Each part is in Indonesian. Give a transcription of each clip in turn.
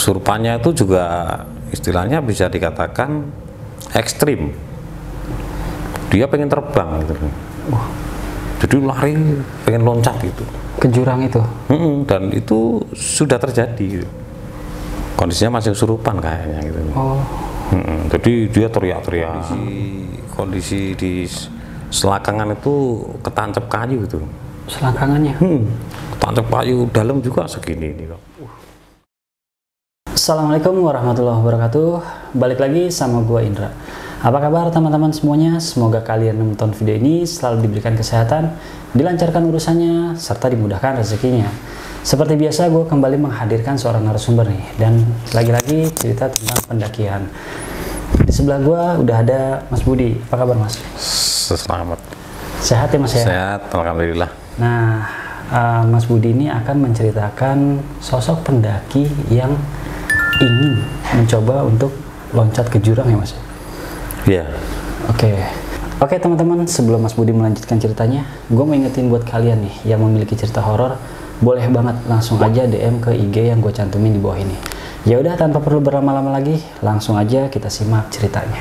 kesurupannya itu juga istilahnya bisa dikatakan ekstrim. Dia pengen terbang gitu. Jadi lari, pengen loncat gitu. Ke jurang itu? Dan itu sudah terjadi gitu. Kondisinya masih kesurupan kayaknya gitu. Jadi dia teriak-teriak. Kondisi di selangkangan itu ketancap kayu gitu. Selangkangannya? Ketancap kayu dalam juga segini ini kok. Assalamualaikum warahmatullahi wabarakatuh. Balik lagi sama gua Indra. Apa kabar teman-teman semuanya? Semoga kalian menonton video ini selalu diberikan kesehatan, dilancarkan urusannya, serta dimudahkan rezekinya. Seperti biasa, gue kembali menghadirkan seorang narasumber nih, dan lagi-lagi cerita tentang pendakian. Di sebelah gue udah ada Mas Budi. Apa kabar Mas? Selamat. Sehat ya Mas ya? Sehat, alhamdulillah. Nah, Mas Budi ini akan menceritakan sosok pendaki yang ingin mencoba untuk loncat ke jurang ya Mas? Iya. Oke teman-teman, sebelum Mas Budi melanjutkan ceritanya, gue mau ingetin buat kalian nih yang memiliki cerita horor, boleh banget langsung aja DM ke IG yang gue cantumin di bawah ini. Ya udah, tanpa perlu berlama-lama lagi, langsung aja kita simak ceritanya.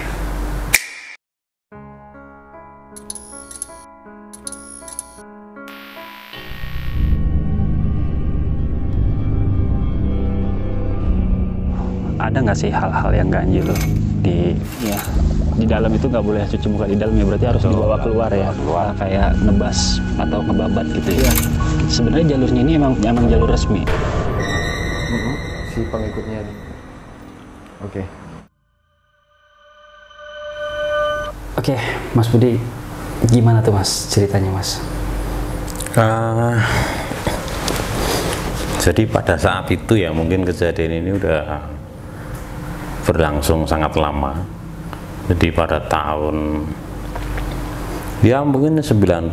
Ada nggak sih hal-hal yang ganjil di dalam itu? Nggak boleh cuci muka di dalam ya, berarti harus dibawa keluar ya, kayak nebas atau ngebabat gitu ya. Sebenarnya jalurnya ini emang jalur resmi si pengikutnya nih. Oke, Mas Budi, gimana tuh Mas ceritanya Mas? Jadi pada saat itu ya, mungkin kejadian ini udah berlangsung sangat lama. Jadi pada tahun ya mungkin 98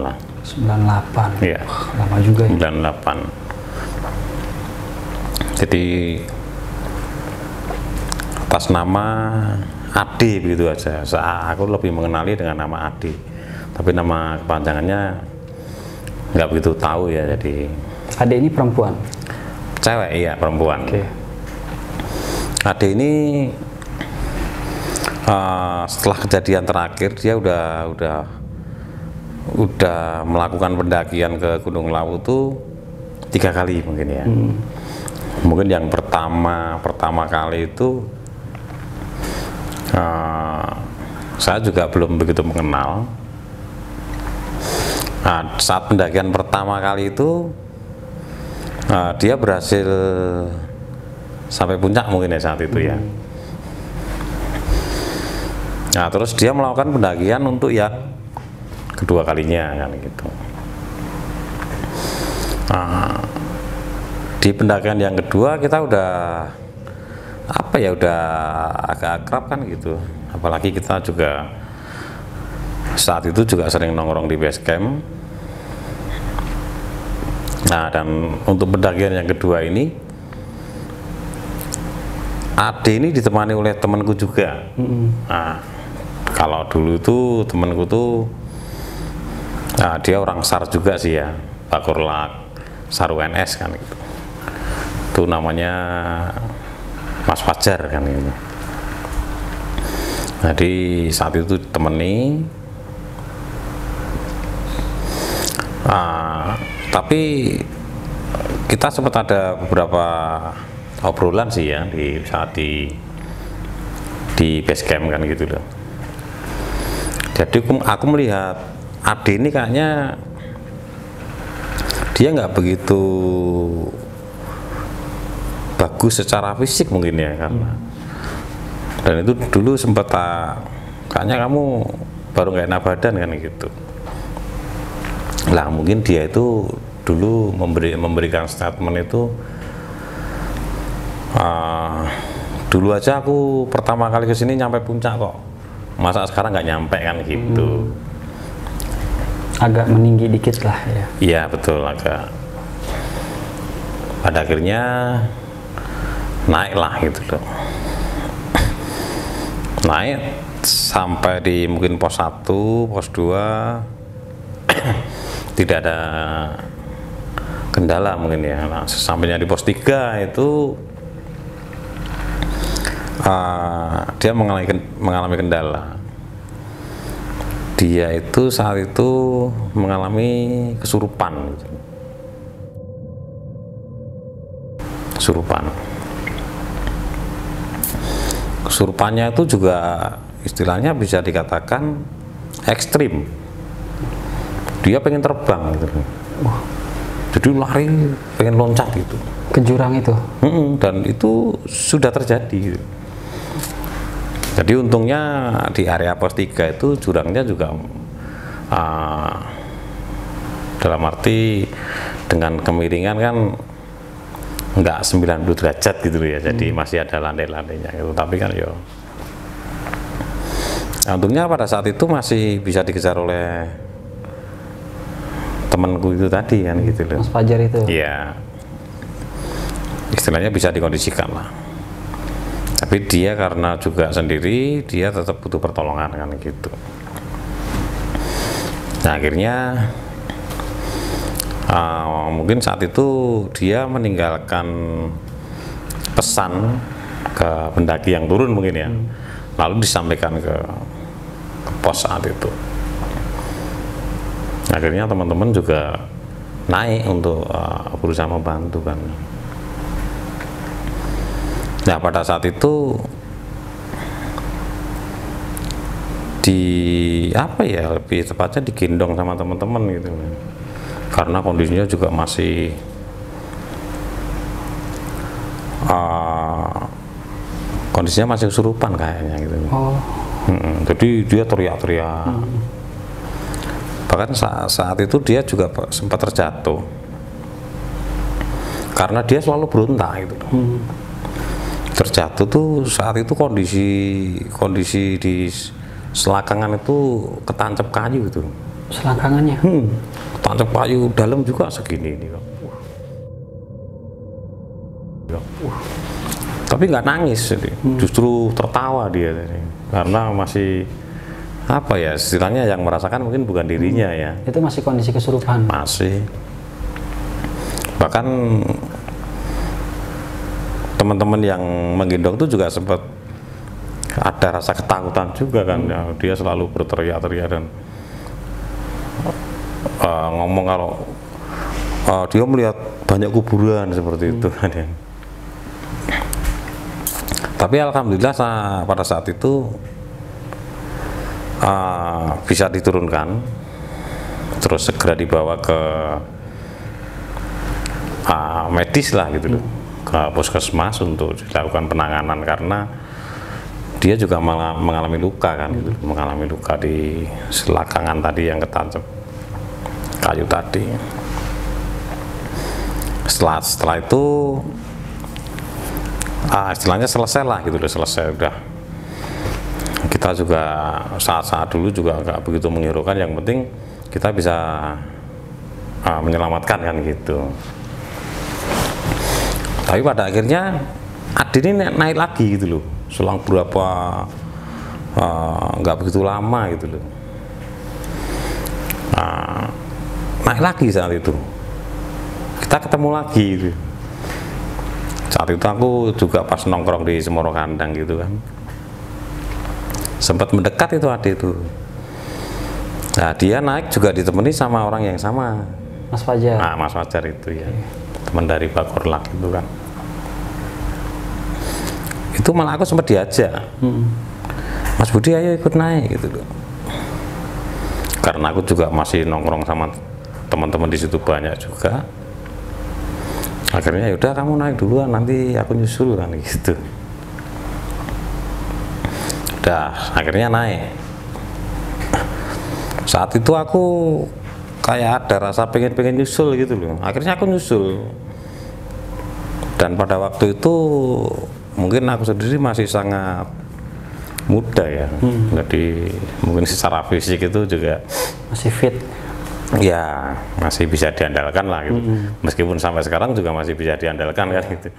lah. 98. Iya. Lama juga ya. 98. Jadi atas nama Ade begitu aja. Aku lebih mengenali dengan nama Ade. Tapi nama kepanjangannya nggak begitu tahu ya. Jadi Ade ini perempuan? Cewek, iya, perempuan. Ade ini setelah kejadian terakhir dia udah melakukan pendakian ke Gunung Lawu tuh 3 kali mungkin ya. Mungkin yang pertama kali itu saya juga belum begitu mengenal. Nah, saat pendakian pertama kali itu dia berhasil sampai puncak mungkin ya saat itu ya. Nah, terus dia melakukan pendakian untuk yang kedua kalinya kan gitu. Nah, di pendakian yang kedua kita udah udah agak akrab kan gitu. Apalagi kita juga saat itu juga sering nongkrong di base camp. Nah, dan untuk pendakian yang kedua ini Ade ini ditemani oleh temanku juga. Nah, kalau dulu itu temanku tuh dia orang SAR juga sih ya, Bakorlak SAR UNS kan gitu. Itu namanya Mas Fajar kan gitu. Jadi saat itu temani. Tapi kita sempat ada beberapa obrolan sih ya saat di base camp kan gitu loh. Jadi aku melihat Ade ini kayaknya dia nggak begitu bagus secara fisik mungkin ya, karena dan itu dulu sempat kayaknya kamu baru nggak enak badan kan gitu. Lah mungkin dia itu dulu memberikan statement itu dulu aja aku pertama kali kesini nyampe puncak kok, masa sekarang nggak nyampe kan gitu. Agak meninggi dikit lah ya. Iya betul, agak. Pada akhirnya naik lah gitu loh. Naik sampai di mungkin pos 1, pos 2 tidak ada kendala mungkin ya. Nah, sampainya di pos 3 itu dia mengalami kendala. Dia itu saat itu mengalami kesurupan. Kesurupannya itu juga istilahnya bisa dikatakan ekstrim. Dia pengen terbang gitu. Jadi lari, pengen loncat gitu. Ke jurang itu? Dan itu sudah terjadi gitu. Jadi untungnya di area pos 3 itu jurangnya juga dalam arti dengan kemiringan kan enggak 90 derajat gitu ya, jadi masih ada landai-landainya gitu. Tapi kan yo, untungnya pada saat itu masih bisa dikejar oleh temanku itu tadi kan gitu loh. Mas Fajar itu? Iya, istilahnya bisa dikondisikan lah. Tapi dia karena juga sendiri, dia tetap butuh pertolongan kan gitu. Nah akhirnya mungkin saat itu dia meninggalkan pesan ke pendaki yang turun mungkin ya, lalu disampaikan ke pos saat itu. Akhirnya teman-teman juga naik untuk berusaha membantu kan. Nah pada saat itu lebih tepatnya digendong sama teman-teman gitu, karena kondisinya juga masih kondisinya masih kesurupan kayaknya gitu. Jadi dia teriak-teriak. Bahkan saat itu dia juga sempat terjatuh karena dia selalu berontak gitu. Terjatuh tuh saat itu kondisi di selakangan itu ketancap kayu gitu. Selangkangannya? Ketancap kayu dalam juga segini ini. Tapi nggak nangis, justru tertawa dia karena masih apa ya istilahnya, yang merasakan mungkin bukan dirinya ya. Itu masih kondisi kesurupan? Masih. Bahkan teman-teman yang menggendong itu juga sempat ada rasa ketakutan juga kan, ya, dia selalu berteriak-teriak dan ngomong kalau dia melihat banyak kuburan seperti itu kan ya. Tapi alhamdulillah pada saat itu bisa diturunkan, terus segera dibawa ke medis lah gitu loh, ke puskesmas untuk dilakukan penanganan karena dia juga mengalami luka kan gitu, mengalami luka di selakangan tadi yang ketancap kayu tadi. Setelah itu istilahnya selesai lah gitu loh, selesai udah. Kita juga saat dulu juga nggak begitu menghirukan, yang penting kita bisa menyelamatkan kan gitu. Tapi pada akhirnya Adi ini naik lagi gitu loh, selang berapa nggak begitu lama gitu loh. Naik lagi saat itu, kita ketemu lagi gitu. Saat itu aku juga pas nongkrong di Semoro Kandang gitu kan, sempat mendekat itu Adi itu. Nah dia naik juga ditemani sama orang yang sama, Mas Fajar. Nah Mas Fajar itu ya, teman dari Bakorlak itu kan. Itu malah aku sempat diajak, Mas Budi ayo ikut naik gitu loh. Karena aku juga masih nongkrong sama teman-teman di situ banyak juga. Akhirnya yaudah kamu naik duluan, nanti aku nyusul kan gitu. Udah akhirnya naik. Saat itu aku kayak ada rasa pengen nyusul gitu loh. Akhirnya aku nyusul. Dan pada waktu itu mungkin aku sendiri masih sangat muda ya. Jadi mungkin secara fisik itu juga masih fit. Ya masih bisa diandalkan lah gitu. Meskipun sampai sekarang juga masih bisa diandalkan kan gitu.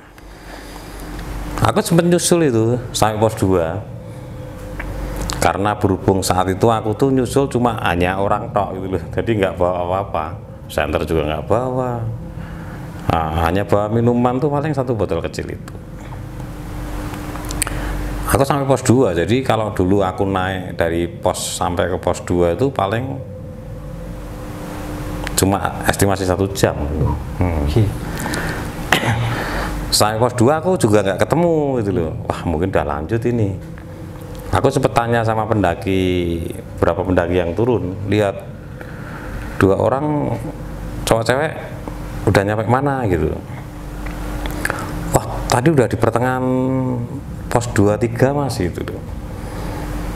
Aku sempat nyusul itu sampai pos 2. Karena berhubung saat itu aku tuh nyusul cuma hanya orang tok gitu loh. Jadi nggak bawa apa-apa. Senter juga nggak bawa. Hanya bawa minuman tuh paling 1 botol kecil itu. Aku sampai pos 2, jadi kalau dulu aku naik dari pos sampai ke pos 2 itu paling cuma estimasi 1 jam. Oke. Sampai pos 2 aku juga nggak ketemu gitu loh. Wah, mungkin udah lanjut ini. Aku sempat tanya sama pendaki, berapa pendaki yang turun, lihat 2 orang cowok cewek udah nyampe mana gitu. Wah, tadi udah di pertengahan pos 2-3 masih itu loh.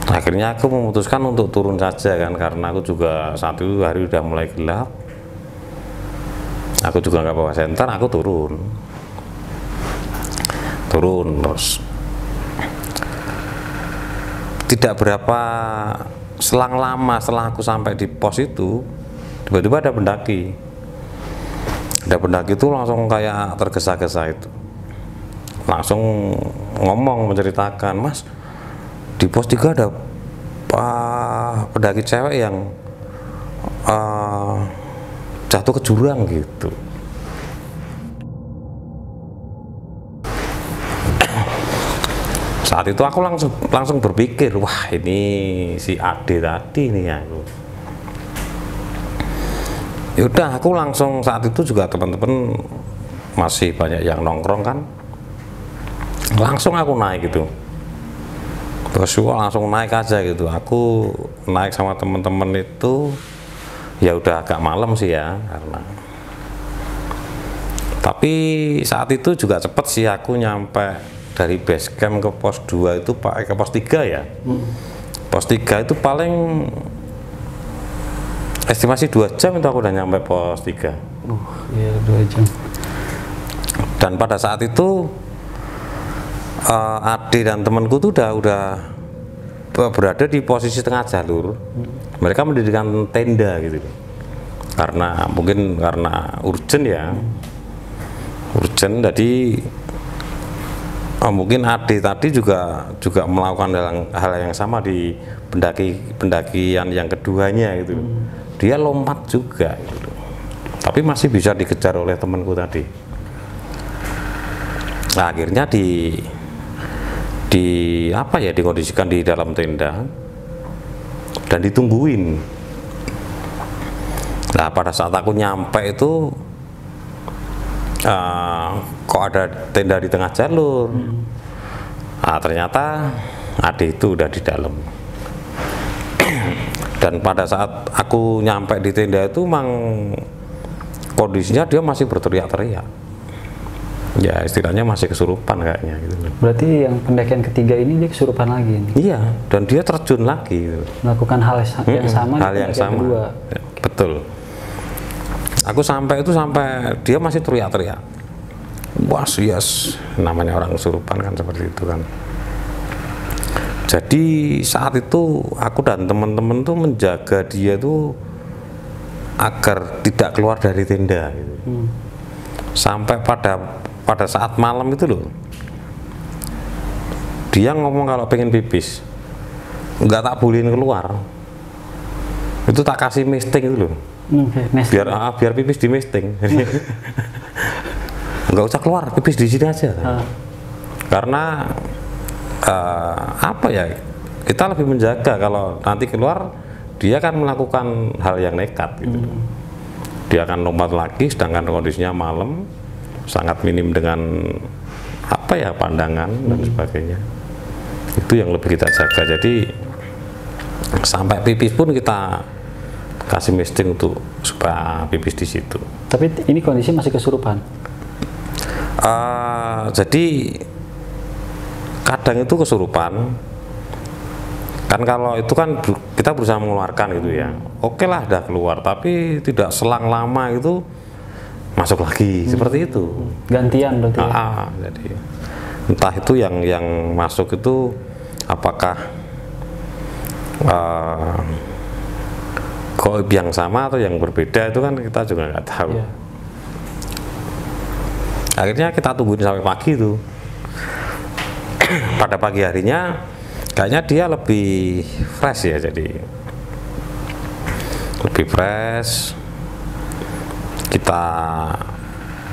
Akhirnya aku memutuskan untuk turun saja kan, karena aku juga saat itu hari udah mulai gelap. Aku juga nggak bawa senter, aku turun terus tidak berapa selang lama setelah aku sampai di pos itu, tiba-tiba ada pendaki itu langsung kayak tergesa-gesa itu, langsung ngomong menceritakan, Mas, di pos 3 ada pendaki cewek yang jatuh ke jurang gitu. Saat itu aku langsung berpikir, wah ini si Ade tadi nih aku. Yaudah, aku langsung saat itu juga teman-teman masih banyak yang nongkrong kan, langsung aku naik gitu. Terus langsung naik aja gitu. Aku naik sama teman-teman itu ya udah agak malam sih ya, karena tapi saat itu juga cepet sih aku nyampe dari base camp ke pos 2 itu ke pos 3 ya. Pos 3 itu paling estimasi 2 jam itu aku udah nyampe pos 3. Iya 2 jam. Dan pada saat itu Ade dan temanku tuh udah berada di posisi tengah jalur. Mereka mendirikan tenda gitu, karena mungkin karena urgent ya, urgent. Jadi mungkin Ade tadi juga melakukan hal yang sama di pendakian yang keduanya gitu. Dia lompat juga gitu, tapi masih bisa dikejar oleh temanku tadi. Nah, akhirnya dikondisikan di dalam tenda dan ditungguin. Nah, pada saat aku nyampe itu kok ada tenda di tengah jalur. Nah, ternyata Ade itu udah di dalam. Dan pada saat aku nyampe di tenda itu memang kondisinya dia masih berteriak-teriak. Ya istilahnya masih kesurupan kayaknya gitu. Berarti yang pendakian ketiga ini dia kesurupan lagi nih. Iya, dan dia terjun lagi gitu. Melakukan hal yang sama hal di yang pendakian sama. kedua. Ya, betul. Aku sampai dia masih teriak-teriak. Wah, yes, namanya orang kesurupan kan seperti itu kan. Jadi saat itu aku dan teman-teman tuh menjaga dia tuh agar tidak keluar dari tenda gitu. Sampai pada saat malam itu loh, dia ngomong kalau pengen pipis nggak tak bolehin keluar, itu tak kasih misting itu loh. Biar pipis di misting. Nggak usah keluar, pipis di sini aja. Karena apa ya, kita lebih menjaga kalau nanti keluar dia akan melakukan hal yang nekat gitu. Dia akan lompat lagi, sedangkan kondisinya malam, sangat minim dengan apa ya, pandangan dan sebagainya. Itu yang lebih kita jaga. Jadi sampai pipis pun kita kasih misting untuk supaya pipis di situ. Tapi ini kondisi masih kesurupan. Jadi kadang itu kesurupan. Kan kalau itu kan kita berusaha mengeluarkan gitu ya. Oke lah, udah keluar, tapi tidak selang lama itu masuk lagi seperti itu. Gantian berarti. Jadi entah itu yang masuk itu apakah gaib yang sama atau yang berbeda, itu kan kita juga nggak tahu. Yeah. Akhirnya kita tungguin sampai pagi tuh. Pada pagi harinya kayaknya dia lebih fresh ya, jadi lebih fresh.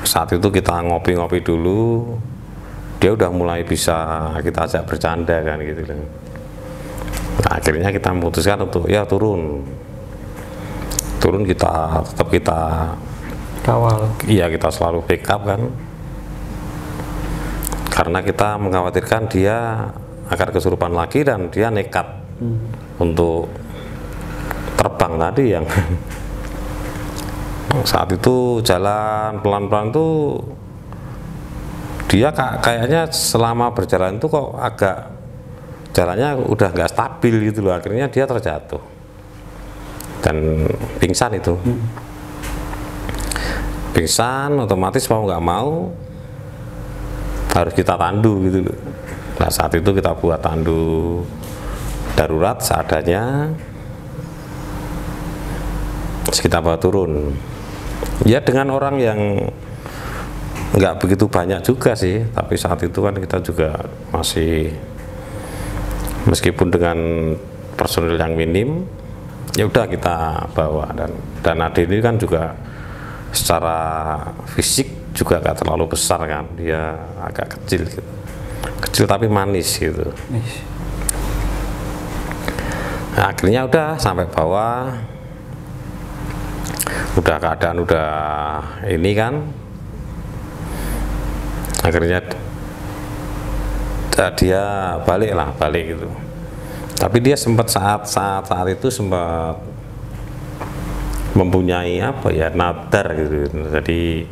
Saat itu kita ngopi-ngopi dulu dia udah mulai bisa kita ajak bercanda kan gitu kan. Nah, akhirnya kita memutuskan untuk ya turun kita tetap kita kawal. iya, kita selalu backup kan, karena kita mengkhawatirkan dia akan kesurupan lagi dan dia nekat untuk terbang tadi yang saat itu jalan pelan-pelan tuh dia kayaknya selama berjalan itu kok agak jalannya udah nggak stabil gitu loh, akhirnya dia terjatuh dan pingsan itu. Pingsan otomatis mau nggak mau harus kita tandu gitu loh. Nah saat itu kita buat tandu darurat seadanya, terus kita bawa turun ya dengan orang yang nggak begitu banyak juga sih, tapi saat itu kan kita juga masih, meskipun dengan personil yang minim, ya udah kita bawa. Dan Ade ini kan juga secara fisik juga gak terlalu besar kan, dia agak kecil gitu, kecil tapi manis gitu. Nah, akhirnya udah sampai bawah, udah keadaan udah ini kan, akhirnya dia balik gitu. Tapi dia sempat saat itu sempat mempunyai apa ya, nadar gitu. Jadi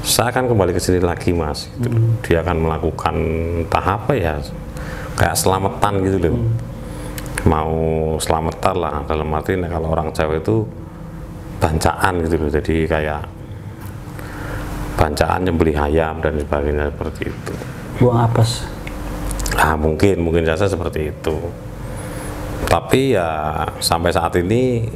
saya akan kembali ke sini lagi mas gitu. Dia akan melakukan tahap apa ya, kayak selamatan gitu loh. Mau selamatan lah, dalam arti kalau orang Jawa itu bancaan gitu loh. Jadi kayak bancaan nyembelih ayam dan sebagainya seperti itu. Buang apes. Nah, mungkin saja seperti itu. Tapi ya sampai saat ini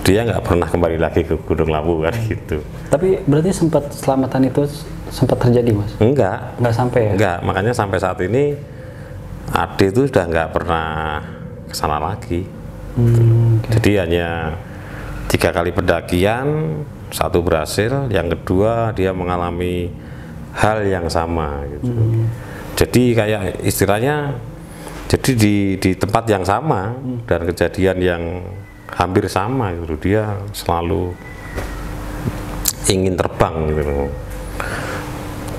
dia nggak pernah kembali lagi ke Gunung Lawu kan gitu. Tapi berarti sempat selamatan itu sempat terjadi mas? Enggak sampai ya? Enggak, makanya sampai saat ini Ade itu sudah nggak pernah kesana lagi. Okay. Jadi hanya 3 kali pendakian, 1 berhasil, yang kedua dia mengalami hal yang sama gitu. Jadi kayak istilahnya, jadi di tempat yang sama dan kejadian yang hampir sama gitu, dia selalu ingin terbang gitu,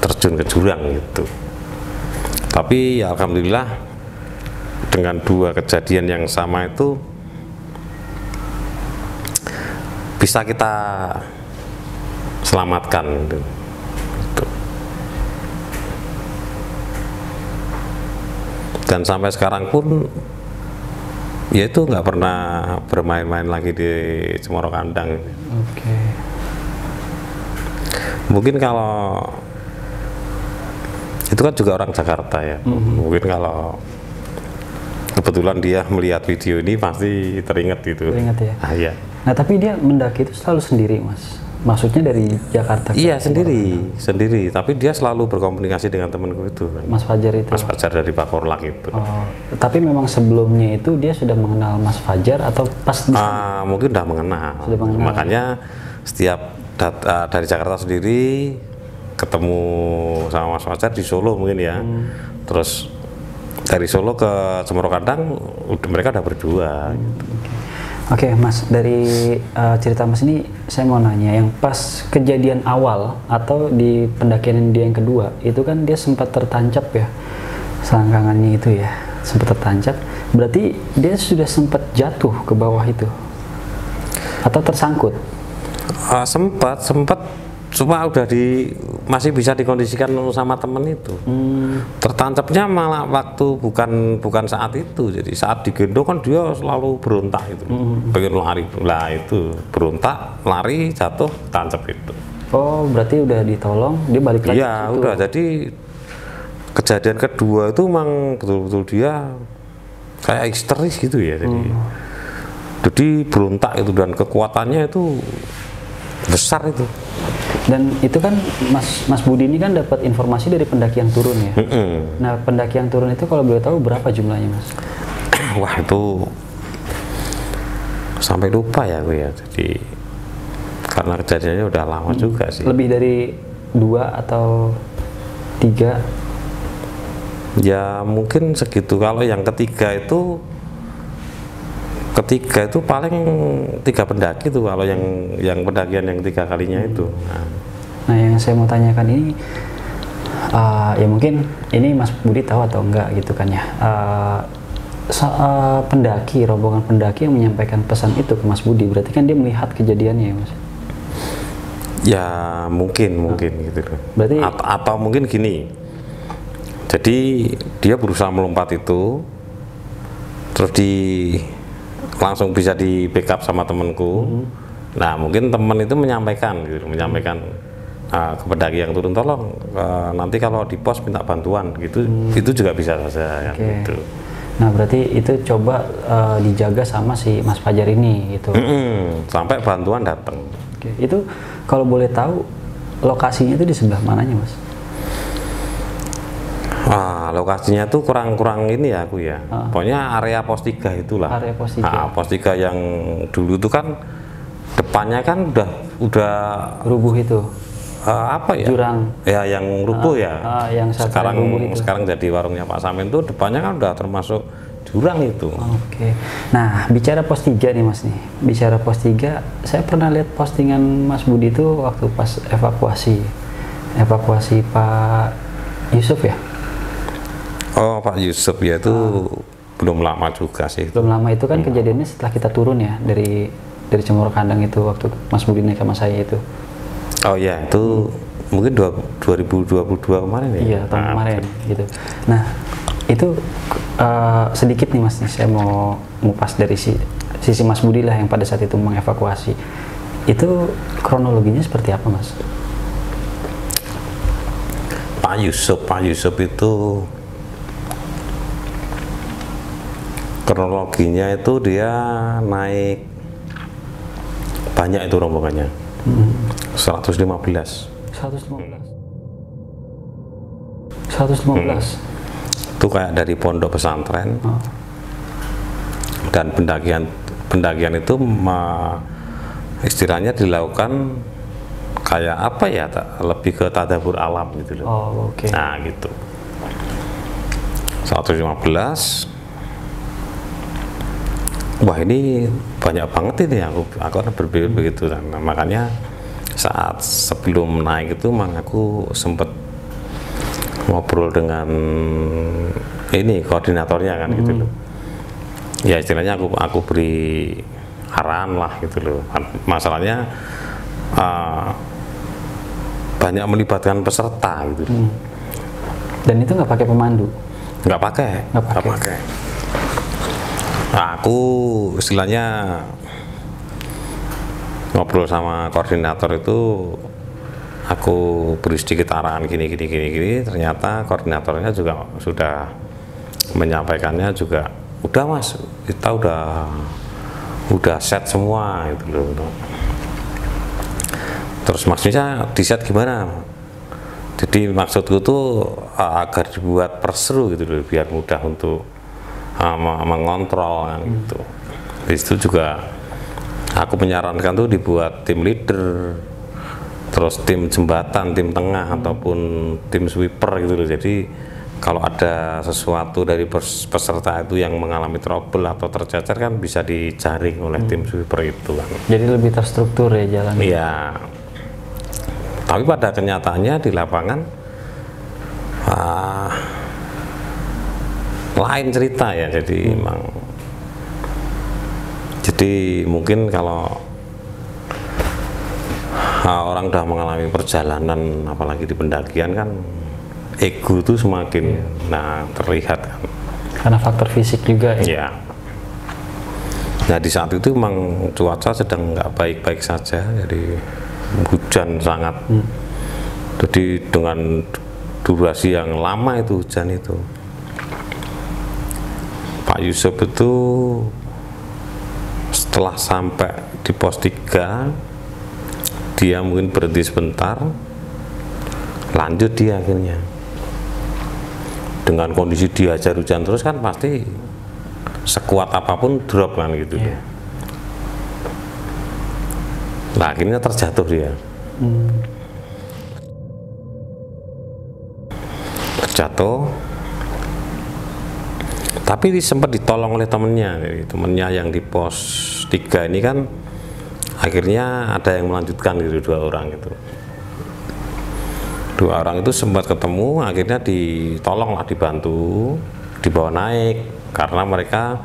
terjun ke jurang gitu. Tapi ya alhamdulillah dengan 2 kejadian yang sama itu bisa kita selamatkan gitu. Dan sampai sekarang pun ya itu nggak pernah bermain-main lagi di Cemoro Kandang. Oke. Mungkin kalau itu kan juga orang Jakarta ya, mungkin kalau kebetulan dia melihat video ini pasti teringat gitu. Teringat ya. Ah, iya. Nah tapi dia mendaki itu selalu sendiri mas? Maksudnya dari Jakarta? Iya sendiri. Tapi dia selalu berkomunikasi dengan temanku itu. Mas Fajar itu? Mas Fajar dari Pakorlak itu. Oh, tapi memang sebelumnya itu dia sudah mengenal Mas Fajar atau pas di sana? Mungkin udah mengenal. Makanya setiap dari Jakarta sendiri ketemu sama Mas Fajar di Solo mungkin ya. Terus dari Solo ke Cemoro Kandang mereka udah berdua gitu. Oke, Mas, dari cerita Mas ini saya mau nanya, yang pas kejadian awal atau di pendakian dia yang kedua itu kan dia sempat tertancap ya, selangkangannya itu ya sempat tertancap, berarti dia sudah sempat jatuh ke bawah itu atau tersangkut? Sempat cuma udah masih bisa dikondisikan sama temen itu. Tertancapnya malah waktu bukan saat itu. Jadi saat digendong kan dia selalu berontak itu, pengen lari. Lah itu berontak, lari, jatuh, tancap itu. Oh berarti udah ditolong, dia balik lagi? Iya udah. Jadi kejadian kedua itu memang betul-betul dia kayak histeris gitu ya. Jadi berontak itu dan kekuatannya itu besar itu. Dan itu kan Mas Budi ini kan dapat informasi dari pendaki yang turun ya. Nah pendaki yang turun itu kalau boleh tahu berapa jumlahnya Mas? Wah itu sampai lupa ya gue ya. Jadi karena kejadiannya udah lama juga sih. Lebih dari 2 atau? 3? Ya mungkin segitu. Kalau yang ketiga itu paling 3 pendaki tuh, kalau yang pendakian yang 3 kalinya itu. Nah, yang saya mau tanyakan ini, ya mungkin ini Mas Budi tahu atau enggak gitu kan ya. Rombongan pendaki yang menyampaikan pesan itu ke Mas Budi, berarti kan dia melihat kejadiannya ya Mas? Ya mungkin gitu loh. Berarti atau mungkin gini. Jadi dia berusaha melompat itu, terus langsung bisa di backup sama temanku. Nah mungkin teman itu menyampaikan ke pendaki yang turun, tolong nanti kalau di pos minta bantuan gitu. Itu juga bisa saja. Gitu. Nah berarti itu coba dijaga sama si Mas Fajar ini gitu. Sampai bantuan datang. Itu kalau boleh tahu lokasinya itu di sebelah mananya Mas? Lokasinya tuh kurang ini ya aku ya. Pokoknya area pos 3 itulah. Area pos 3. Pos 3 yang dulu tuh kan depannya kan udah rubuh itu. Apa ya? Jurang. Ya yang rubuh ya. Yang sekarang jadi warungnya Pak Samin tuh depannya kan udah termasuk jurang itu. Oke. Nah, bicara pos 3 nih Mas nih. Bicara pos 3, saya pernah lihat postingan Mas Budi itu waktu pas evakuasi Pak Yusuf ya. Oh, Pak Yusuf ya itu belum lama juga sih. Belum lama itu kan kejadiannya setelah kita turun ya dari Cemoro Kandang itu, waktu Mas Budi naik sama saya itu. Oh ya, itu mungkin 2022 kemarin ya? Iya, tahun kemarin gitu. Nah, itu sedikit nih Mas nih, saya mau ngupas dari sisi Mas Budi lah yang pada saat itu mengevakuasi. Itu kronologinya seperti apa Mas? Pak Yusuf itu kronologinya itu dia naik banyak itu rombongannya. 115. Itu kayak dari pondok pesantren. Dan pendakian itu istilahnya dilakukan kayak apa ya, lebih ke tadabur alam gitu loh. Nah gitu. 115. Wah ini banyak banget ini, aku akan berpikir begitu. Nah, makanya saat sebelum naik itu aku sempat ngobrol dengan ini koordinatornya kan gitu loh. Ya istilahnya aku beri arahan lah gitu loh. Masalahnya banyak melibatkan peserta gitu. Dan itu nggak pakai pemandu? Nggak pakai. Nah, aku istilahnya ngobrol sama koordinator itu, aku beri sedikit arahan gini. Ternyata koordinatornya juga sudah menyampaikannya juga, udah Mas, kita udah set semua gitu loh. Terus maksudnya di set gimana? Jadi maksudku tuh agar dibuat perseru gitu loh, biar mudah untuk mengontrol kan gitu. Di situ juga aku menyarankan tuh dibuat tim leader, terus tim jembatan, tim tengah ataupun tim sweeper gitu loh. Jadi kalau ada sesuatu dari peserta itu yang mengalami trouble atau tercecer kan bisa dijaring oleh tim sweeper itu kan. Jadi lebih terstruktur ya jalannya. Iya. Tapi pada kenyataannya di lapangan lain cerita ya. Jadi jadi mungkin kalau orang udah mengalami perjalanan apalagi di pendakian kan, ego itu semakin terlihat kan. Karena faktor fisik juga ya. Ya. Nah di saat itu memang cuaca sedang nggak baik-baik saja, jadi hujan sangat. Jadi dengan durasi yang lama itu hujan itu, Pak Yusuf itu setelah sampai di pos 3 dia mungkin berhenti sebentar, lanjut dia akhirnya. Dengan kondisi dihajar hujan terus kan pasti sekuat apapun drop kan gitu. Nah akhirnya terjatuh dia. jatuh, tapi sempat ditolong oleh temennya yang di pos 3 ini kan, akhirnya ada yang melanjutkan gitu, 2 orang itu. 2 orang itu sempat ketemu, akhirnya ditolong lah, dibantu, dibawa naik, karena mereka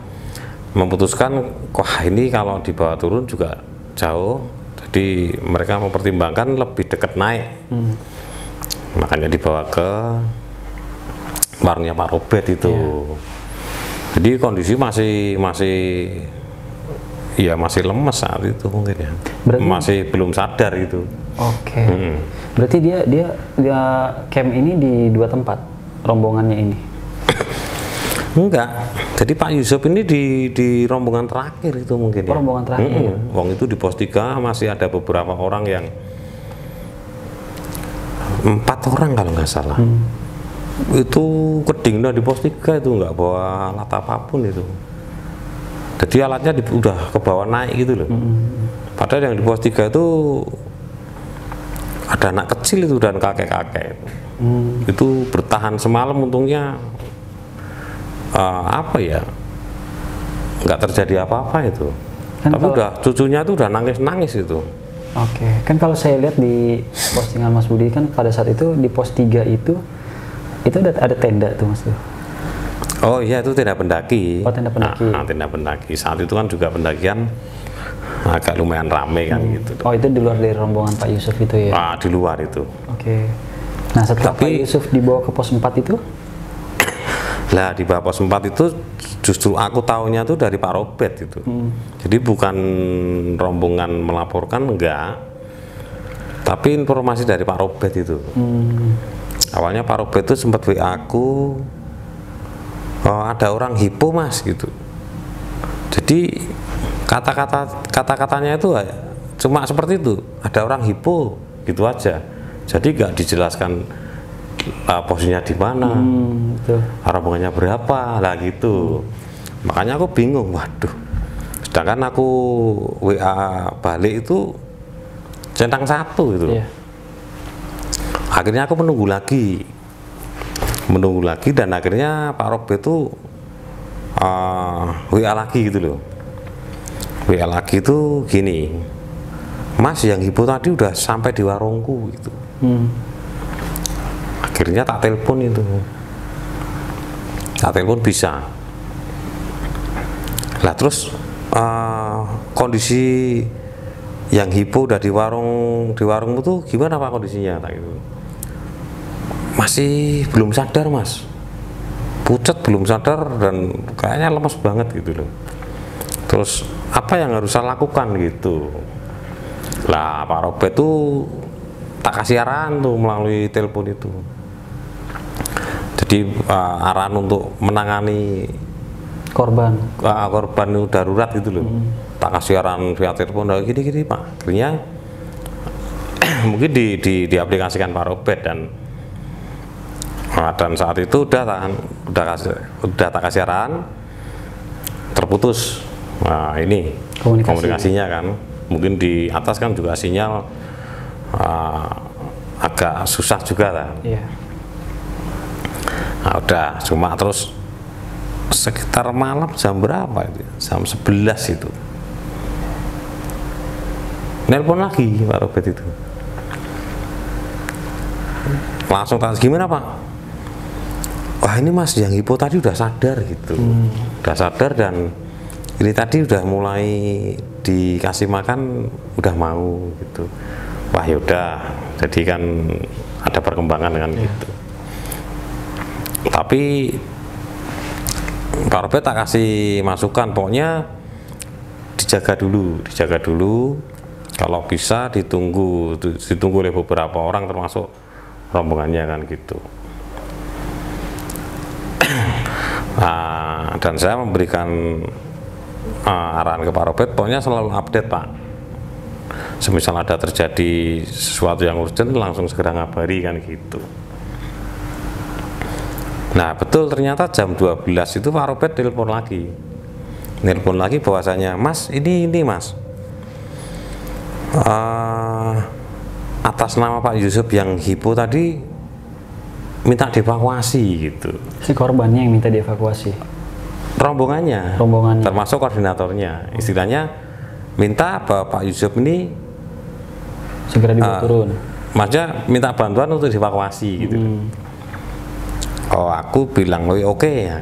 memutuskan, wah ini kalau dibawa turun juga jauh, jadi mereka mempertimbangkan lebih dekat naik. Makanya dibawa ke warungnya Pak Robert itu. Jadi kondisi masih lemes saat itu mungkin ya. Berarti, masih belum sadar gitu. Oke. Berarti dia camp ini di 2 tempat rombongannya ini. Enggak. Jadi Pak Yusuf ini di rombongan terakhir itu mungkin ya. Rombongan terakhir. Wong itu di pos 3 masih ada beberapa orang yang 4 orang kalau nggak salah. Itu kedingin di pos 3 itu, nggak bawa alat apapun itu. Jadi alatnya udah ke bawah naik gitu loh. Padahal yang di pos 3 itu ada anak kecil itu dan kakek-kakek itu. Itu bertahan semalam, untungnya nggak terjadi apa-apa itu. Kan tapi udah cucunya itu udah nangis-nangis itu. Oke, kan kalau saya lihat di postingan Mas Budi kan pada saat itu di pos 3 itu ada tenda tuh Mas. Oh iya, itu tenda pendaki. Oh, tenda pendaki. Tenda pendaki. Saat itu kan juga pendakian agak lumayan rame kan gitu. Oh, itu di luar dari rombongan Pak Yusuf itu ya? Di luar itu. Oke. Nah, setelah Pak Yusuf dibawa ke pos 4 itu? Lah di bawah pos 4 itu justru aku tahunya tuh dari Pak Robert itu. Jadi bukan rombongan melaporkan, enggak, tapi informasi dari Pak Robert itu. Awalnya Pak Robert itu sempat WA aku, ada orang hipo Mas gitu. Jadi kata-katanya itu cuma seperti itu, ada orang hipo gitu aja. Jadi nggak dijelaskan posisinya di mana, rombongannya berapa lah gitu. Makanya aku bingung, waduh. Sedangkan aku WA balik itu centang 1 itu. Akhirnya aku menunggu lagi dan akhirnya Pak Robert itu WA lagi gitu loh. WA lagi itu gini, Mas yang hipo tadi udah sampai di warungku gitu. Akhirnya tak telepon itu, bisa. Lah terus kondisi yang hipo udah di warung itu gimana Pak kondisinya? Tak gitu. Masih belum sadar Mas, pucat, belum sadar dan kayaknya lemas banget gitu loh. Terus apa yang harus saya lakukan gitu? Lah Pak Robert tuh tak kasih arahan tuh melalui telepon itu. Jadi arahan untuk menangani korban itu darurat gitu loh. Tak kasih arahan via telepon, gini Pak. Akhirnya mungkin diaplikasikan Pak Robert dan saat itu udah tak kasih arahan, terputus. Nah ini komunikasinya kan. Mungkin di atas kan juga sinyal agak susah juga kan. Nah udah, cuma terus sekitar malam jam berapa itu? Jam 11 itu nelpon lagi Pak Robert itu, langsung tanya gimana Pak? Wah ini Mas yang hipo tadi udah sadar gitu. Udah sadar dan ini tadi udah mulai dikasih makan, udah mau gitu. Wah yaudah, jadi kan ada perkembangan kan gitu. Tapi Pak Robert tak kasih masukan, pokoknya dijaga dulu. Kalau bisa ditunggu oleh beberapa orang termasuk rombongannya kan gitu. Dan saya memberikan arahan ke Pak Robert, pokoknya selalu update Pak. Semisal ada terjadi sesuatu yang urgent, langsung segera ngabari kan gitu. Nah betul, ternyata jam 12 itu Pak Robert nelpon lagi bahwasanya Mas ini Mas, atas nama Pak Yusuf yang hipo tadi minta dievakuasi gitu. Si korbannya yang minta dievakuasi. Rombongannya, Rombongannya. termasuk koordinatornya. Istilahnya minta Pak Yusuf ini Segera dibawa turun. maksudnya minta bantuan untuk dievakuasi gitu. Oh, aku bilang oke ya.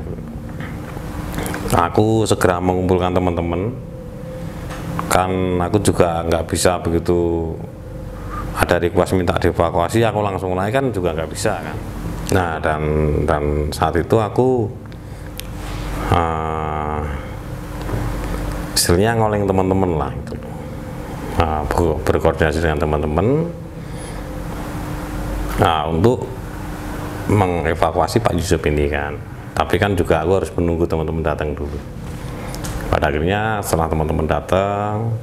Aku segera mengumpulkan teman-teman. Kan aku juga nggak bisa begitu ada request minta dievakuasi aku langsung naik kan juga nggak bisa kan. Nah dan saat itu aku istilahnya ngoleng teman-teman lah itu, berkoordinasi dengan teman-teman untuk mengevakuasi Pak Yusuf ini kan. Tapi kan juga aku harus menunggu teman-teman datang dulu. Pada akhirnya setelah teman-teman datang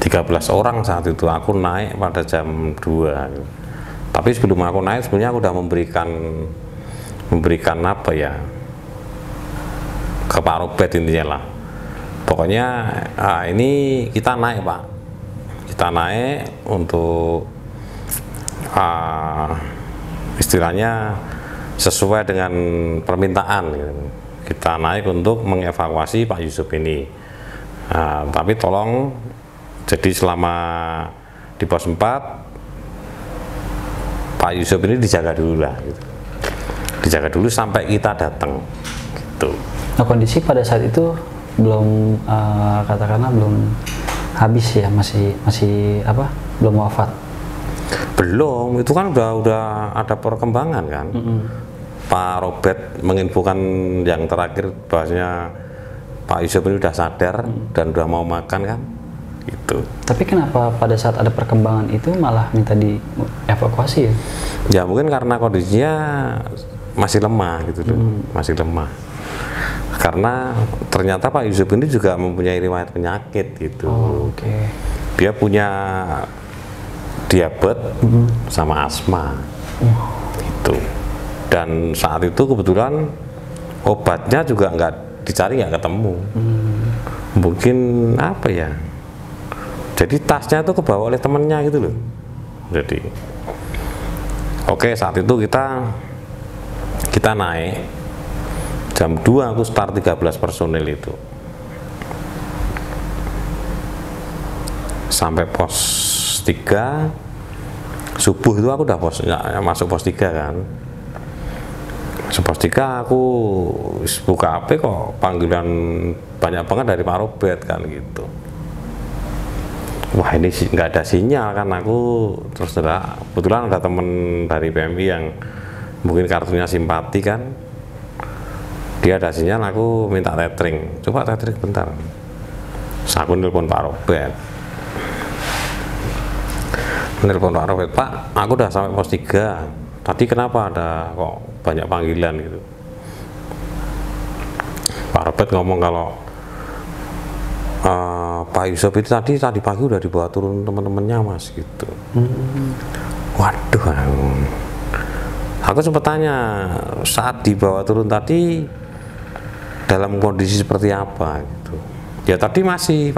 13 orang saat itu aku naik pada jam 2. Tapi sebelum aku naik sebenarnya aku udah memberikan apa ya ke Pak Robert intinya lah. Pokoknya ini kita naik Pak, kita naik untuk istilahnya sesuai dengan permintaan gitu. Kita naik untuk mengevakuasi Pak Yusuf ini. Tapi tolong jadi selama di pos 4 Pak Yusuf ini dijaga dulu lah gitu. Dijaga dulu sampai kita datang gitu. Nah, kondisi pada saat itu belum katakanlah belum habis ya, masih apa? Belum wafat. Belum, itu kan udah ada perkembangan kan. Pak Robert menginfokan yang terakhir bahwasanya Pak Yusuf ini udah sadar dan udah mau makan kan. Gitu. Tapi kenapa pada saat ada perkembangan itu malah minta dievakuasi ya? Ya mungkin karena kondisinya masih lemah gitu loh, masih lemah. Karena ternyata Pak Yusuf ini juga mempunyai riwayat penyakit gitu. Oke. Dia punya diabetes sama asma, gitu. Dan saat itu kebetulan obatnya juga nggak dicari, nggak ketemu. Mungkin apa ya? Jadi tasnya itu kebawa oleh temennya gitu loh. Jadi, oke saat itu kita naik jam 2 aku start 13 personil itu sampai pos 3 subuh itu aku udah masuk pos 3 kan. Pos 3 aku buka HP kok panggilan banyak banget dari Pak Robert kan gitu. Wah ini nggak ada sinyal kan, aku terus kebetulan ada temen dari PMI yang mungkin kartunya simpati kan, dia ada sinyal, aku minta tethering, coba tethering bentar. Terus aku nelpon Pak Robert, Pak aku udah sampai pos 3, tadi kenapa ada kok banyak panggilan gitu. Pak Robert ngomong kalau Pak Yusuf itu tadi pagi udah dibawa turun teman-temannya mas gitu. Waduh, aku sempat tanya saat dibawa turun tadi dalam kondisi seperti apa gitu. Ya tadi masih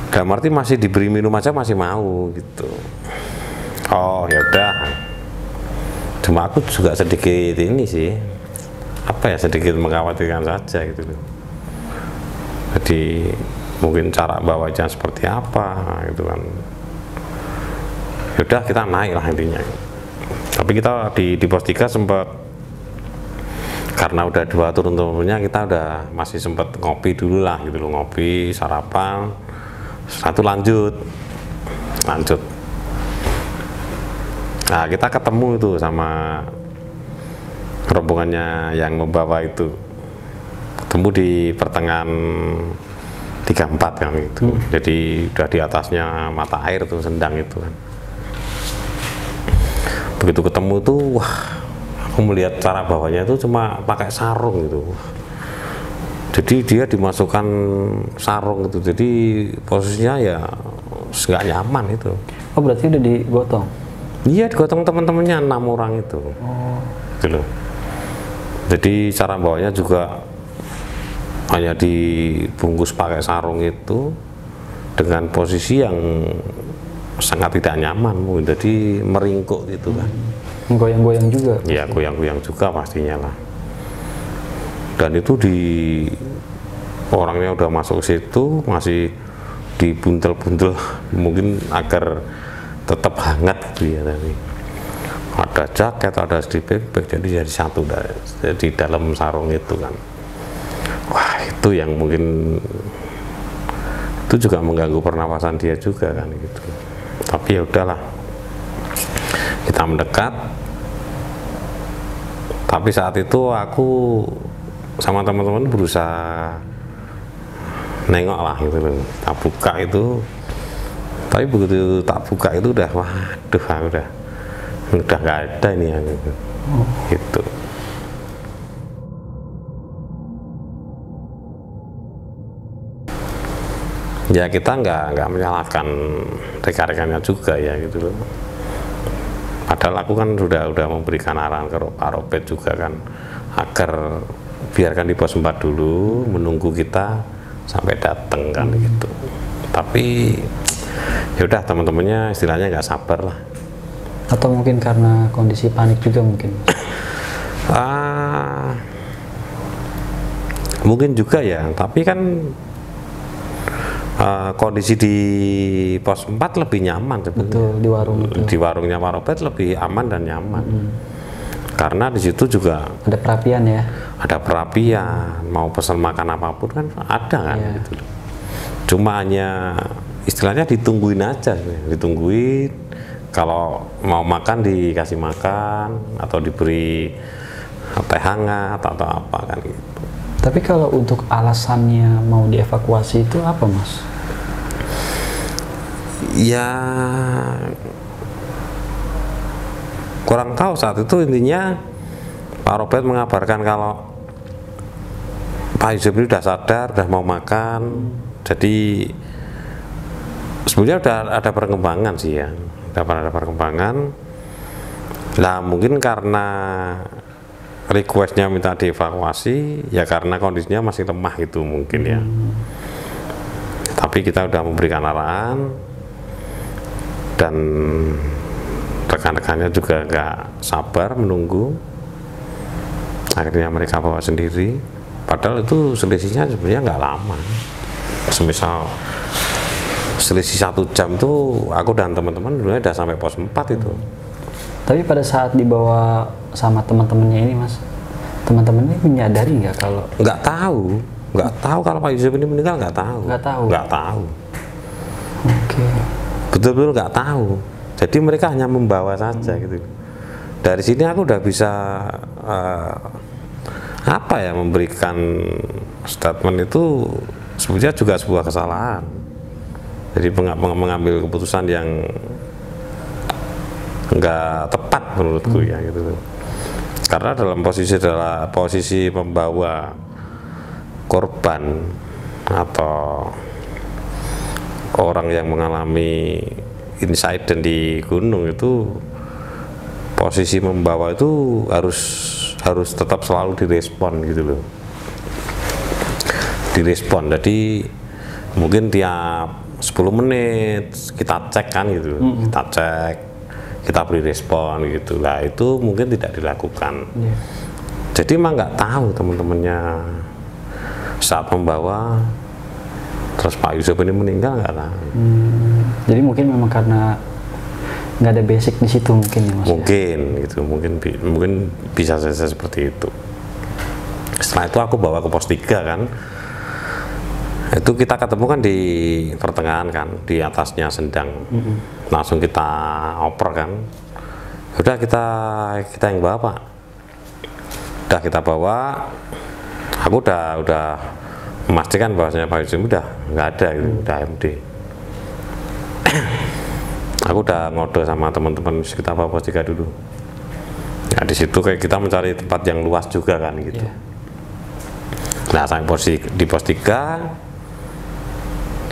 dalam arti masih diberi minum aja masih mau gitu. Oh ya udah, cuma aku juga sedikit ini sih apa ya, sedikit mengkhawatirkan saja gitu loh. Jadi mungkin cara bawanya seperti apa gitu kan. Yaudah kita naik lah intinya. Tapi kita di pos 3 sempat, karena udah dua turun-turunnya, kita udah masih sempat ngopi dulu lah gitu loh, ngopi, sarapan, satu lanjut. Nah kita ketemu itu sama rombongannya yang membawa itu, ketemu di pertengahan 34 kan gitu. Jadi udah di atasnya mata air tuh, Sendang itu kan. Begitu ketemu tuh, wah aku melihat cara bawahnya itu cuma pakai sarung gitu. Jadi dia dimasukkan sarung gitu, jadi posisinya ya nggak nyaman itu. Oh berarti udah digotong? Iya digotong teman-temannya 6 orang itu. Gitu loh. Jadi cara bawahnya juga hanya dibungkus pakai sarung itu dengan posisi yang sangat tidak nyaman, mungkin jadi meringkuk gitu kan. Goyang-goyang juga. Ya goyang-goyang juga pastinya lah. Dan itu di orangnya udah masuk situ masih dibuntel-buntel mungkin agar tetap hangat gitu ya tadi. Ada jaket, ada stripback, jadi satu di dalam sarung itu kan. Wah itu yang mungkin itu juga mengganggu pernapasan dia juga kan gitu. Tapi ya udahlah, kita mendekat. Tapi saat itu aku sama teman-teman berusaha nengok lah gitu loh, tak buka itu. Tapi begitu tak buka itu udah waduh, udah nggak ada ini yang gitu. Ya kita nggak menyalahkan rekan-rekannya juga ya gitu loh. Padahal aku kan udah memberikan arahan ke Pak Robert juga kan, agar biarkan di pos 4 dulu menunggu kita sampai datang kan gitu. Tapi ya udah teman-temannya istilahnya nggak sabar lah. Atau mungkin karena kondisi panik juga mungkin. Mungkin juga ya, tapi kan kondisi di pos 4 lebih nyaman sebenarnya. Betul, di warung itu. Di warungnya Pak Robert lebih aman dan nyaman. Karena di situ juga ada perapian ya. Ada perapian, mau pesan makan apapun kan ada kan gitu. Cuma hanya istilahnya ditungguin aja, ditungguin. Kalau mau makan dikasih makan atau diberi teh hangat atau apa kan gitu. Tapi kalau untuk alasannya mau dievakuasi itu apa Mas? Ya kurang tahu saat itu, intinya Pak Robert mengabarkan kalau Pak Yusuf ini udah sadar, udah mau makan. Jadi sebenarnya udah ada perkembangan sih ya, ada perkembangan. Nah mungkin karena requestnya minta dievakuasi ya karena kondisinya masih lemah gitu mungkin ya. Tapi kita udah memberikan arahan dan rekan-rekannya juga nggak sabar menunggu. Akhirnya mereka bawa sendiri. Padahal itu selisihnya sebenarnya nggak lama. Semisal selisih 1 jam tuh aku dan teman-teman dulunya udah sampai pos 4 itu. Tapi pada saat dibawa sama teman-temannya ini Mas, teman-teman ini menyadari nggak kalau? Nggak tahu kalau Pak Yusuf ini meninggal, nggak tahu. Oke. Betul-betul nggak tahu. Jadi mereka hanya membawa saja gitu. Dari sini aku udah bisa memberikan statement itu sebetulnya juga sebuah kesalahan. Jadi mengambil keputusan yang nggak tepat menurutku ya gitu. Karena dalam posisi membawa korban atau orang yang mengalami insiden di gunung itu, posisi membawa itu harus tetap selalu direspon gitu loh. Direspon. Jadi mungkin tiap 10 menit kita cek kan gitu. Kita cek, kita beri respon gitu. Lah itu mungkin tidak dilakukan. Jadi emang nggak tahu teman-temannya saat membawa terus Pak Yusuf ini meninggal, nggak tahu. Jadi mungkin memang karena nggak ada basic di situ mungkin ya Mas. Mungkin gitu, mungkin bisa saja seperti itu. Setelah itu aku bawa ke pos 3 kan. Itu kita ketemu kan di pertengahan kan, di atasnya Sendang. Langsung kita oper kan. Udah kita yang bawa Pak. Udah kita bawa. Aku udah memastikan bahwasanya Pak Yusuf udah nggak ada gitu, udah MD. Aku udah ngode sama teman-teman, kita bawa pos 3 dulu. Nah di situ kayak kita mencari tempat yang luas juga kan gitu. Nah sampai di pos 3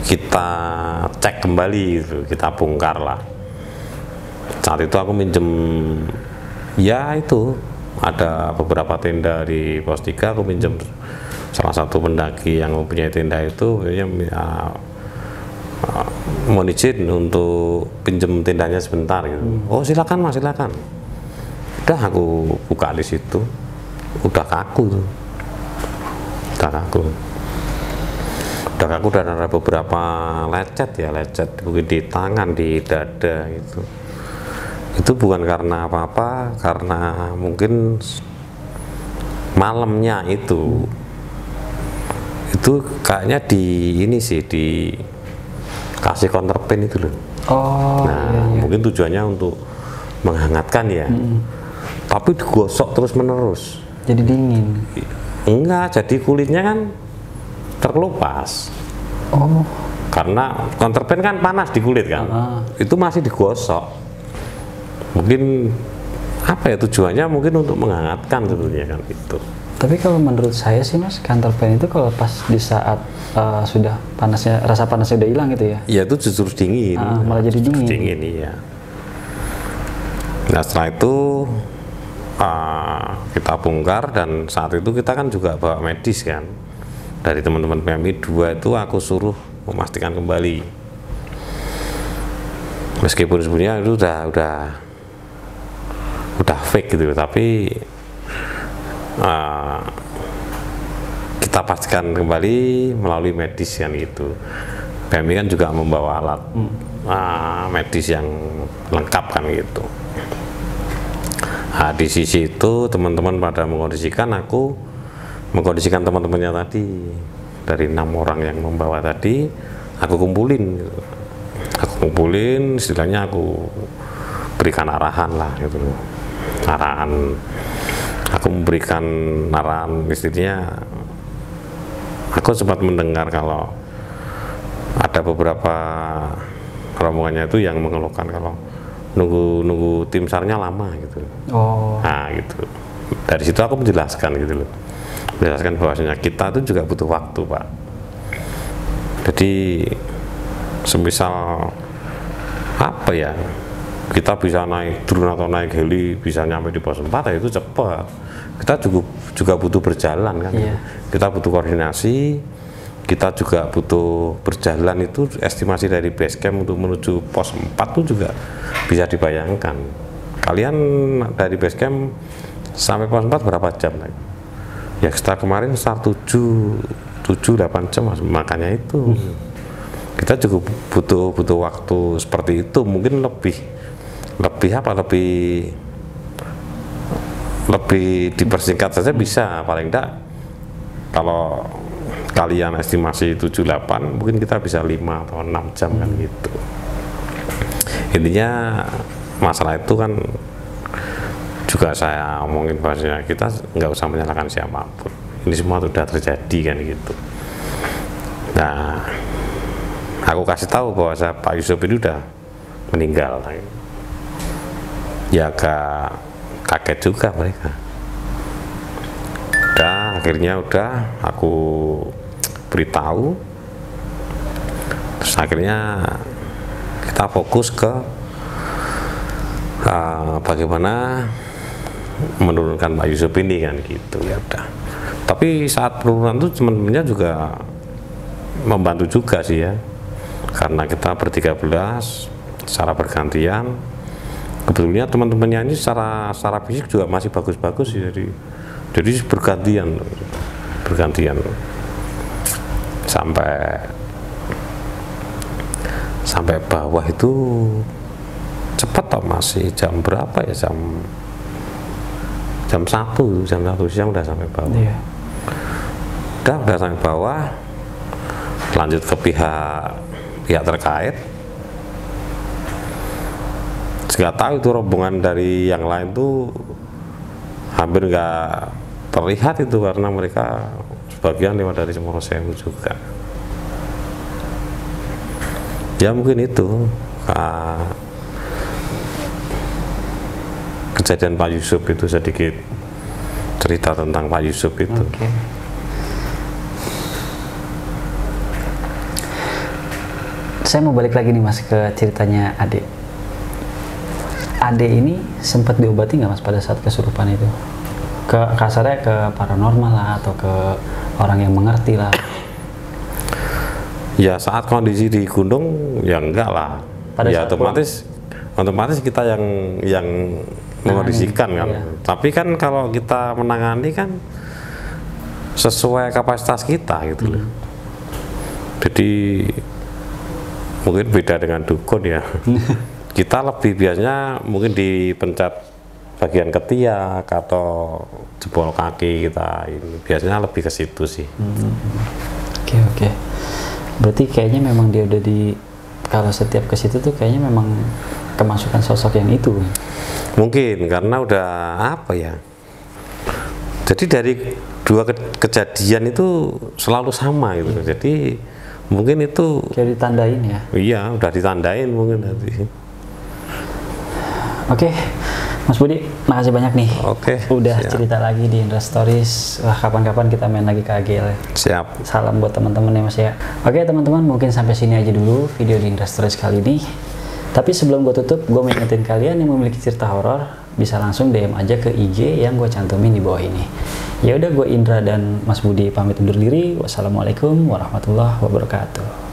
kita cek kembali gitu, kita bongkar lah. Saat itu aku minjem, ya itu ada beberapa tenda di pos 3, aku minjem salah satu pendaki yang mempunyai tenda itu, mohon izin untuk pinjem tendanya sebentar gitu. Oh silakan mas, silakan. Udah aku buka di situ, udah kaku tuh, udah kaku dan ada beberapa lecet mungkin di tangan, di dada gitu. Itu bukan karena apa-apa, karena mungkin malamnya itu kayaknya dikasih counterpain itu loh. Oh, nah, mungkin tujuannya untuk menghangatkan ya. Tapi digosok terus menerus. Jadi dingin. Enggak, jadi kulitnya kan terkelupas. Oh. Karena counterpain kan panas di kulit kan. Itu masih digosok. Mungkin apa ya tujuannya, mungkin untuk menghangatkan sebetulnya kan itu. Tapi kalau menurut saya sih mas, counterpain itu kalau pas di saat sudah panasnya, rasa panasnya udah hilang gitu ya. Iya, itu justru dingin. Malah jadi dingin. Dingin iya. Nah setelah itu kita bongkar, dan saat itu kita kan juga bawa medis kan. Dari teman-teman PMI 2 itu aku suruh memastikan kembali. Meskipun sebenarnya itu udah fake gitu, tapi kita pastikan kembali melalui medis kan itu. PMI kan juga membawa alat medis yang lengkap kan gitu. Nah, di sisi itu teman-teman pada mengkondisikan, aku mengkondisikan teman-temannya tadi. Dari 6 orang yang membawa tadi, aku kumpulin gitu. Istilahnya aku berikan arahan lah gitu. Aku memberikan arahan, istilahnya aku sempat mendengar kalau ada beberapa rombongannya itu yang mengeluhkan kalau nunggu tim SAR-nya lama gitu. Oh. Nah gitu. Dari situ aku menjelaskan gitu loh. Menjelaskan bahwasanya kita itu juga butuh waktu, Pak. Jadi semisal apa ya, kita bisa naik drone atau naik heli bisa nyampe di pos 4 ya itu cepat. Kita juga butuh berjalan kan. Kita butuh koordinasi, kita juga butuh berjalan. Itu estimasi dari base camp untuk menuju pos 4 itu juga bisa dibayangkan. Kalian dari base camp sampai pos 4 berapa jam? Ya setelah kemarin start 7-8 jam, makanya itu kita juga butuh waktu seperti itu. Mungkin lebih dipersingkat saja bisa, paling enggak kalau kalian estimasi 7-8 mungkin kita bisa 5 atau 6 jam kan gitu. Intinya masalah itu kan juga saya omongin bahasanya, kita nggak usah menyalahkan siapapun, ini semua sudah terjadi kan gitu. Nah aku kasih tahu bahwa Pak Yusuf ini udah meninggal. Ya agak kaget juga mereka. Akhirnya aku beritahu, terus akhirnya kita fokus ke bagaimana menurunkan Pak Yusuf ini kan gitu. Ya udah. Tapi saat penurunan itu teman-temannya juga membantu juga sih ya, karena kita ber-13 secara bergantian. Kebetulannya teman-temannya ini secara fisik juga masih bagus-bagus sih, jadi bergantian sampai bawah itu cepat toh, masih jam berapa ya, jam 1 siang udah sampai bawah. Udah sampai bawah, lanjut ke pihak terkait. Nggak tahu itu rombongan dari yang lain tuh hampir nggak terlihat itu, karena mereka sebagian lewat dari Semorosewu juga. Ya mungkin itu kejadian Pak Yusuf itu, sedikit cerita tentang Pak Yusuf itu. Saya mau balik lagi nih mas ke ceritanya Ade. Ade ini sempat diobati nggak mas pada saat kesurupan itu? Kasarnya ke paranormal lah, atau ke orang yang mengerti lah. Ya saat kondisi di gunung ya enggak lah. Pada Ya saat otomatis kita yang mengondisikan kan. iya. Tapi kan kalau kita menangani kan sesuai kapasitas kita gitu loh. Jadi mungkin beda dengan dukun ya. Kita lebih biasanya mungkin dipencet bagian ketiak atau jempol kaki kita, ini biasanya lebih ke situ sih. Oke. Berarti kayaknya memang dia udah kalau setiap ke situ tuh kayaknya memang kemasukan sosok yang itu. Mungkin karena udah apa ya, jadi dari dua kejadian itu selalu sama gitu. Jadi mungkin itu Kayak ditandain ya. iya udah ditandain mungkin nanti. Oke, Mas Budi, makasih banyak nih. Oke, Udah siap. cerita lagi di Indra Stories. Wah, kapan-kapan kita main lagi ke AGL. Siap. Salam buat teman-teman ya Mas ya. Oke teman-teman, mungkin sampai sini aja dulu video di Indra Stories kali ini. Tapi sebelum gue tutup, gue mau ingetin kalian yang memiliki cerita horor bisa langsung DM aja ke IG yang gue cantumin di bawah ini. Ya udah, gue Indra dan Mas Budi pamit undur diri. Wassalamualaikum warahmatullahi wabarakatuh.